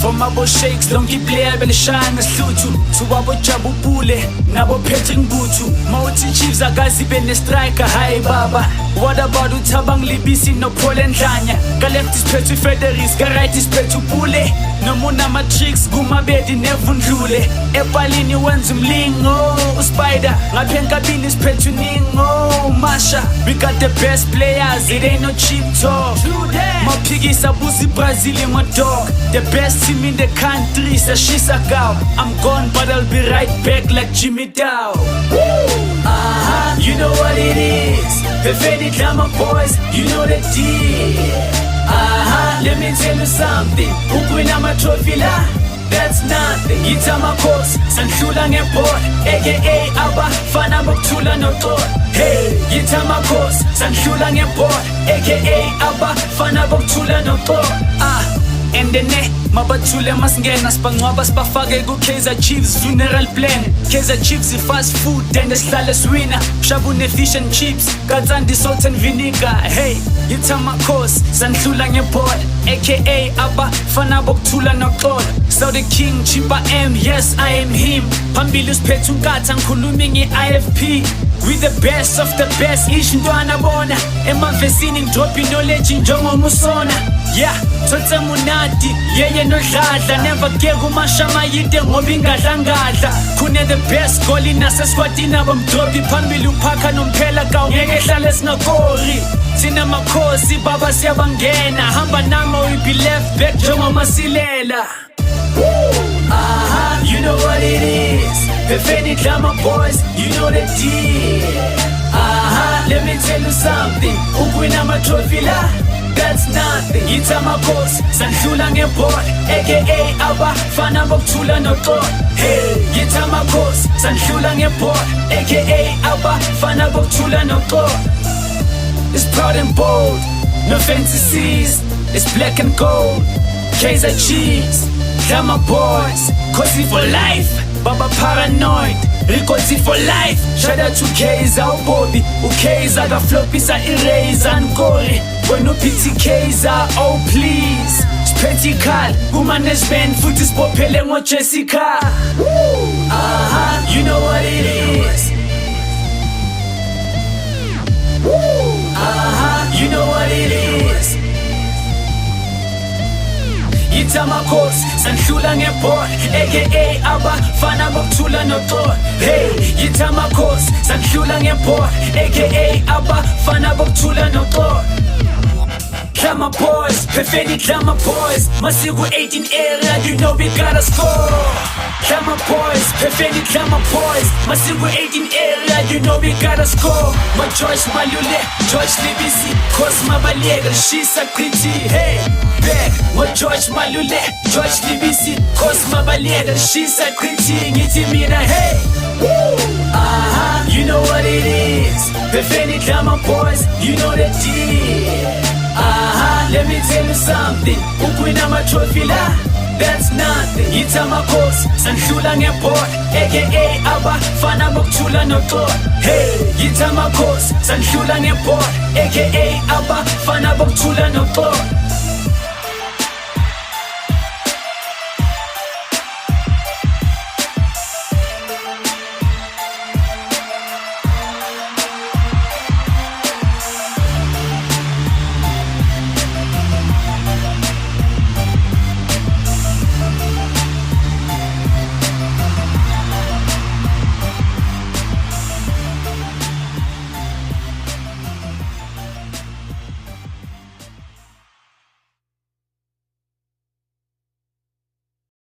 From abo shakes lonke player belishaya ngehluthu suwabo Jabupule nabo Patrick Mbuthu mawuthi Chiefs akazi bene striker hayi baba. What about uThabang Libisi no Paul Ndlanya ka left isiphethu Federis ka right isiphethu Pule nomuna matrix kumabedi nevundlule epalini wenza umlingo uSpider ngaphenkabini isiphethu Ningo Masha. We got the best players, it ain't no cheap talk. Maphikisa busi Brazil dog. The best team in the country sashisa cow. I'm gone but I'll be right back like Jimmy Dow. You know what it is. The Fedi Glamour boys, you know the deal. Let me tell you something. Ukwina ma trophy la, that's nothing. Yitama course, Sanhlula ngeport, aka abafana bokuthula noqola. Hey, yitama course, Sanhlula ngeport, aka abafana bokuthula noqola. And then mabathule masingena sibangcwaba sibafake ku-Kaizer Chiefs funeral plan. Kaizer Chiefs fast food and sihlale swina shabu ne-fish and chips katsandi salt and vinegar. Hey, yithama course Sanhlula ngeport, aka abafana bokuthula noqola. So the king Chipa M, yes I am him. Phambili usiphethe unkatha ngikhuluma nge-IFP. We the best of the best, ish ntwana bona emavesini ngidrophi knowledge njengomusona. Yeah, thotse munati yeye nodladla never ke kumashama yide ngoba ingadlangadla. Khune the best goal inasesquadini abamdrophi phambili uphakha nomphela kawungeke ehlale singakori. Thina makhosi baba siyabangena hamba nami we be left back njengomasilela. You know what it is. The Fedi Glamour boys, you know the deal. Let me tell you something. Ukwina ma trophy la, that's nothing. Yitama course, Sanhlula ngeport, aka abafana bokuthula noqola. Hey, yitama course, Sanhlula ngeport, aka abafana bokuthula noqola. It's proud and bold, no fantasies. It's black and gold. Kaizer Chiefs, Glamour boys, Kosi for life. Baba paranoid, Rikoti for life. Shout out to Kaizer uBobby, uKaizer kaflopisa eraser nkori. Wena uPT Kaizer, oh please. Spectacle, kumanagement futhi sibophele ngoJessica. You know what it is. You know what it is. Yitama course, Sanhlula ngeport, aka abafana bokuthula noqola. Hey, yitama course, Sanhlula ngeport, aka abafana bokuthula noqola. Glamour boys, Fedi Glamour boys, masiku 18 area, you know we gotta score. Glamour boys, Fedi Glamour boys, masiku 18 area, you know we gotta score. Ma George Malule, George Libisi, Cosma Baleka, she's a pretty. Hey, back, ma George Malule, George Libisi, Cosma Baleka, she's a pretty. Ngithi mina, hey, you know what it is. Fedi Glamour boys, you know the deal. Let me tell you something. Ukwina ma trophy la, that's nothing. Yitama course, Sanhlula ngeport, aka abafana bokuthula noqola. Hey, yitama course, Sanhlula ngeport, aka abafana bokuthula noqola.